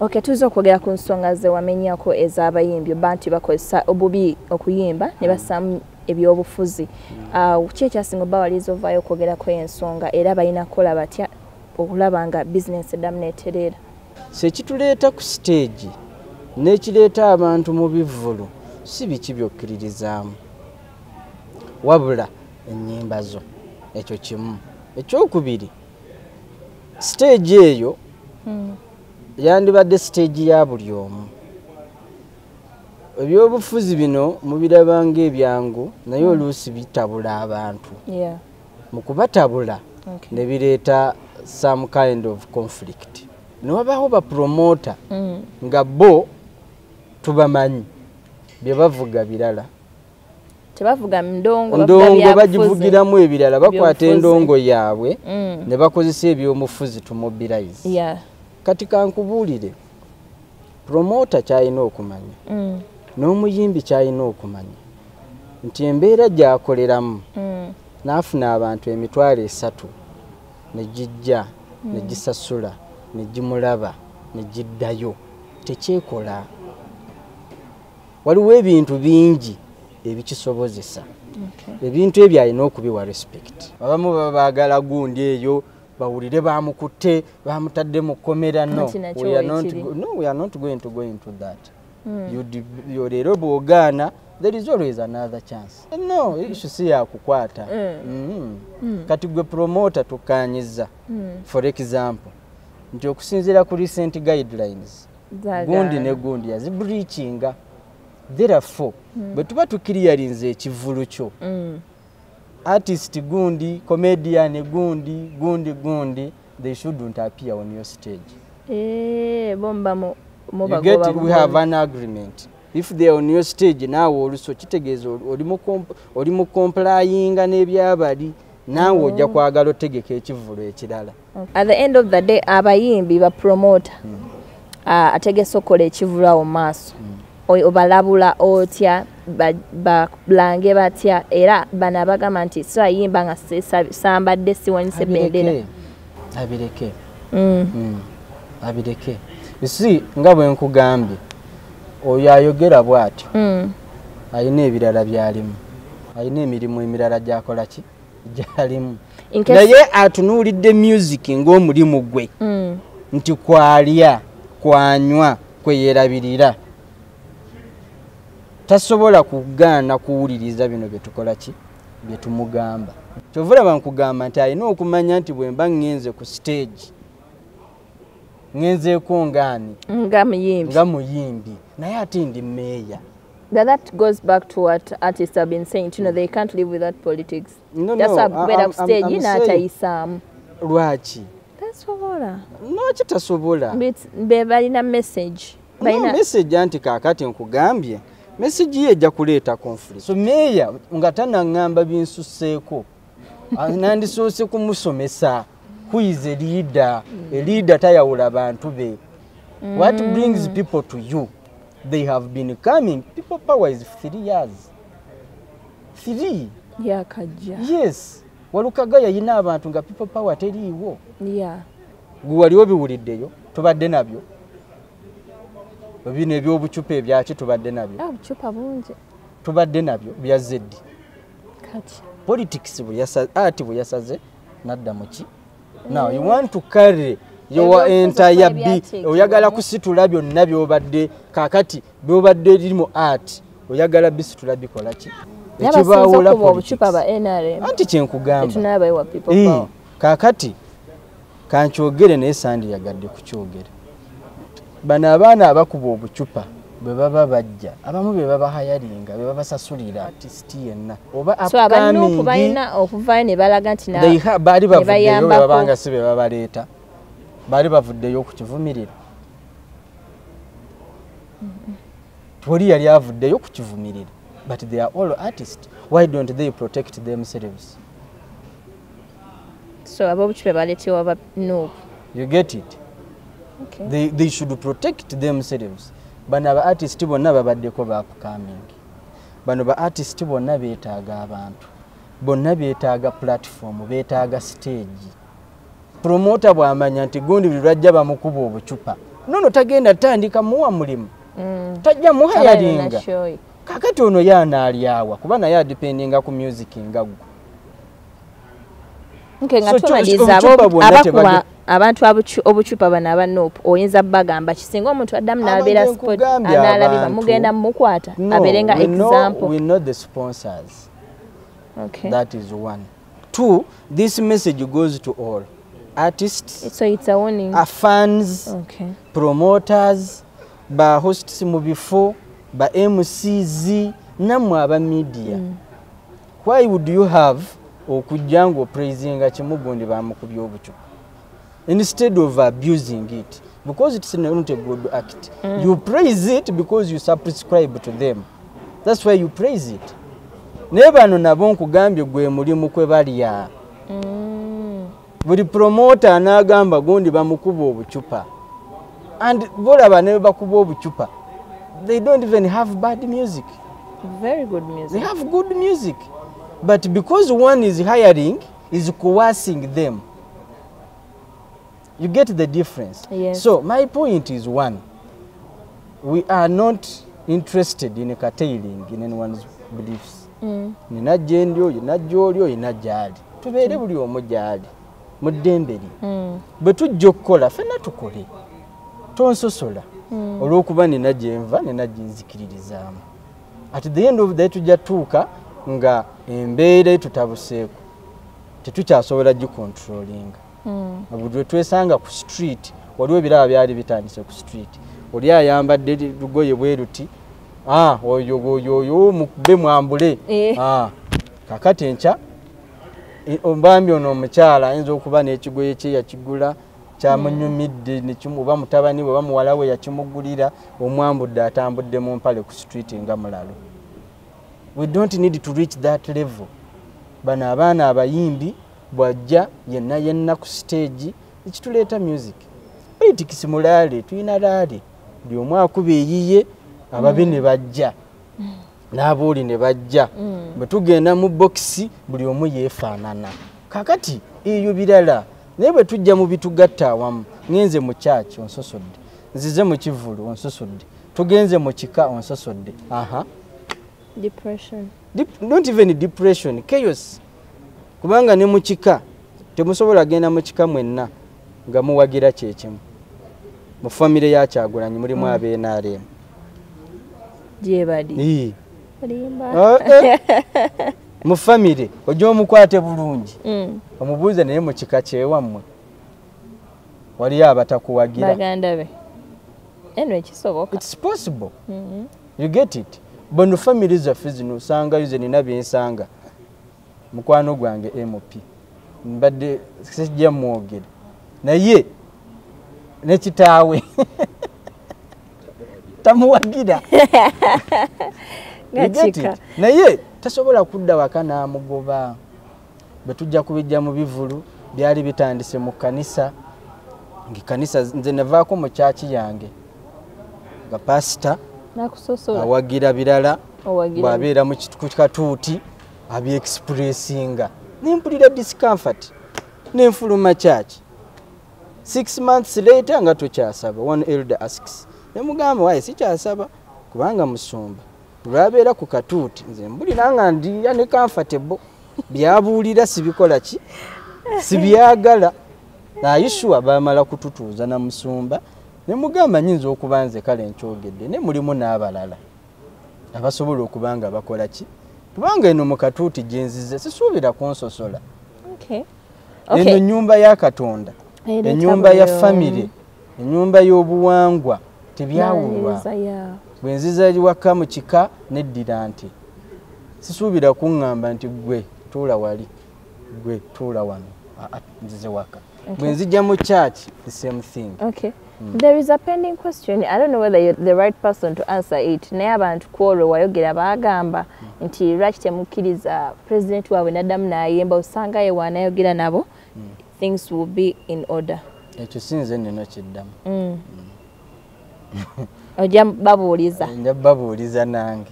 Okay, tuzo okwogera ku nsonga ze wamenyako ez'abayimbi bantu bakozesa obubi okuyimba ne bassamu eby'obufuzi. Ki ekyasinga obba waliza ovaayo okwogerako ensonga era balina kukola batya okulaba nga bizinesi eddamu neetereera? Sekituleeta ku stage n'ekireeta abantu mu bivvulu si biki byokkiririzaamu wabula ennyimba zo, ekyo kimu. Ekyokubiri, stage eyo yandibadde stage ya buli omu. Ebyobufuzi bino mubiraba ng'ebyangu naye oluusi bitabula abantu. Mu kubatabula ne bireeta some kind of conflict. Ne wabaawo bapromota nga bo tubamanyi bye bavuga birala. Tebavuga ndongo, bagivugiramu ebirala, bakwata endongo yaabwe ne bakozesa ebyomufuzi to mobilize. Kati kankubuulire, promota kyalina okumanya n'omuyimbi kyalina okumanya nti embeera gy'akoleramu n'afuna abantu 3,000 ne gijja ne gisasula ne gimulaba ne giddayo, tekyekola. Waliwo ebintu bingi ebikisobozesa. Ebintu ebyo alina okubiwa respect. Abamu baba baagala gundi eyo bawulire bamukutte bamutadde mu kkomera. No, we are not going to go into that. You leero bw'ogaana, there is always another chance. No, issue si yakukwata. Kati gwe promoter tukkaanyiza, for example, nti okusinziira ku recent guidelines gundi ne gundi yazibreachinga. Therefore, bwe tuba tukiriyalinze ekivulu kyo, artist gundi, comedian gundi, they shouldn't appear on your stage. You get it? We have an agreement. If they are on your stage now also kitegeeza oli mu complyinga n'ebyabali naawe ojja kwagala otegeka ekivulu ekirala. At the end of the day abayimbi ba promoter ategese okola ekivulu awo maaso obalabula otya balange batya era bana bagamba nti so ayimba nga sambadde siwanyise bendera abireke bisi nga bwe nkugambye oyo ayogera bw'atyo alina ebirala byalimu, alina emirimu emirala gyakola ki gyalimu, naye atunuulidde music ng'omulimu gwe nti kwalya kwanywa kweyerabirira. Tasobola kugaana kuwuliriza bino bye tukola ki bye tumugamba. Kyovula bankugamba nti alina okumanya nti bwe mba ngenze ku stage ngenzeeko ngaani nga muyimbi naye ate ndi meeya. That goes back to what artists have been saying, you know, they can't live without politics. That's why better ku stage n'atayisaamu. Lwaki? Tasobola. Lwaki tasobola? Be balina message. Balina message anti kaakati nkugambye message ye ejja kuleeta conflict. So meeya nga tanangamba binsuseeko nandisoose kumusomesa. Who is a leader? A leader tayawula abantu be. What brings people to you? They have been coming. People power is 3 years. 3. Yeah, kajja. Yes. Walukaga yayina abantu nga people power teriiwo. Yeah. Gwe waliwo biwuliddeyo tubadde nabyo. Bino ebyobucupa ebyaki tubadde nabyo. Obucupa bungi. Tubadde nabyo bya zeddi. Kati. Politics ati bwe yasaze nadda muki. Now you want to carry your entire be oyagala kusitula byonna byobadde kakati byobadde limo art oyagala bisitula bikola ki ekibawula obucupa ba NRM anti kyenkugamba tunabaye wa people power kakati kankyogere naye sandi yagadde kukyogera bana abaana abakuba obucupa bwe baba bajja abamu be baba hayalinga be baba sasulira artist yenna oba upcoming so bayina okuvayo ne balaga nti na bali bavuddeyo babanga sibe babaleeta bali bavuddeyo okukivumirira toli yali avuddeyo okukivumirira but they are all artists. Why don't they protect themselves? So ababuchipe baletewa ba no. You get it? Okay. They should protect themselves. Bana ba artist bonna babaddeko ba upcoming. Bano ba artist bonna beetaaga abantu. Bonna beetaaga platform, beetaaga stage. Promoter bw'amanya nti gundi lwajja bamukuba obucupa. nono tagenda tandika muwa mulimu tajja muhayalinga kakati ono yanaalyawa kuba naye adipendinga ku music ngaggo nga tumaliza abantu obucupa bano abanopu oyinza bagamba kisinga omuntu addamu n'abeera sport anaalabika mugenda mumukwata abeerenga example. We know the sponsors. Okay. That is one. Two, this message goes to all artists. So it's a warning. Fans, okay. Promoters, ba hosts mu bifo, ba MCs, namwe aba media. Why would you have okujjango praising kimugundi bamukubya obucupa instead of abusing it because it's not a good act? You praise it because you subscribe to them. That's why you praise it. Nebano nabo nkugambye gwe mulimu kwe bali ya buli promoter anagamba gondi bamukuba obucupa and bolaba ne bakuba obucupa they don't even have bad music. Very good music. They have good music. But because one is hiring, is coercing them. You get the difference. Yes. So my point is one. We are not interested in curtailing in anyone's beliefs. Nina jendio, ina jolio, ina jali. Tubeere buli omu jali. Muddemberi. Bwe tujja okukola fenna tukole. Tonsosola. Olw'okuba nina gyenva, nina gyenzikiririzaamu. At the end of the day tujja tuuka nga embeera tutabuseeko tetukyasobola gicontrolling. Bwe twesanga ku street waliwo ebiraba byali bitandise ku street oli ayambadde lugoye bwe luti oyo mukube mwambule kakati enkya ombambi ono omukyala ayinza okuba n'ekigoye kye yakigula kyamunyumidde oba mutabani we oba muwala we yakimugulira omwambudde atambudde mu mpale ku street nga mulalo. We don't need to reach that level. Bana abaana abayimbi bwajja yenna ku stage ekituleeta music. Politics mulale tuyina laale buli omu akuba eyiye ababi ne bajja n'abooli ne bajja bwe tugenda mu boxi buli omu yeefaanana kakati eyo birala naye bwe tujja mu bitugatta awamu ngenze mu church onsosodde nzize mu kivulu onsosodde tugenze mu kika onsosodde depression. Not even depression, chaos. Kubanga ne mu kika temusobola genda mu kika mwenna nga muwagira kyekimu mu family ya Kyagulanyi mulimu abenaare jebadi mu family ojo omukwate bulungi omubuuze naye mu kika kyewammwe wali abatakuwagira baganda be enwe kisoboka. It's possible. You get it. Bono family zaffe zino usanga yuze nina byensanga mukwano gwange MP mbadde sijja mwogera naye nekitaawe tamuwagira naye tasobola kudda waka n'amugoba. Bwe tujja kubijja mu bivulu byali bitandise mu kanisa ngikanisa nze navaako mu kyaki yange nga pasita awagira birala bwabeera mu katuuti abyexpressinga nempulira discomfort nenfuluma church. 6 months later nga tokyasaba. One elder asks nemugamba waye sikyasaba kubanga musumba lwabeera ku katuuti nze mbulira nga ndi ya ne comfortable byabuulira sibikola ki sibyagala ayishuwa bamala kututuuza na musumba nemugamba nyinza okuba nze kale nkyogedde ne mulimu n'abalala abasobola okubanga bakola ki kubanga eno mu katuuti gyenzize sisuubira kunsosola. Eno nyumba ya Katonda, ennyumba ya family, ennyumba y'obuwangwa tebyawulwa. Bwe nziza waka mu kika neddira nti sisuubira kuŋŋamba nti gwe tuula wali gwe tuula wano nzize waka. Bwe nzija mu church the same thing. There is a pending question. I don't know whether you're the right person to answer it. Naye abantu kwolwo wayogera bagamba nti lwaki temukkiriza president waabwe n'addamu n'ayemba osanga ye waanayogera nabo things will be in order. Ekyo sinze neno kiddamu. Ojja babuuliza. Nja babuuliza nange.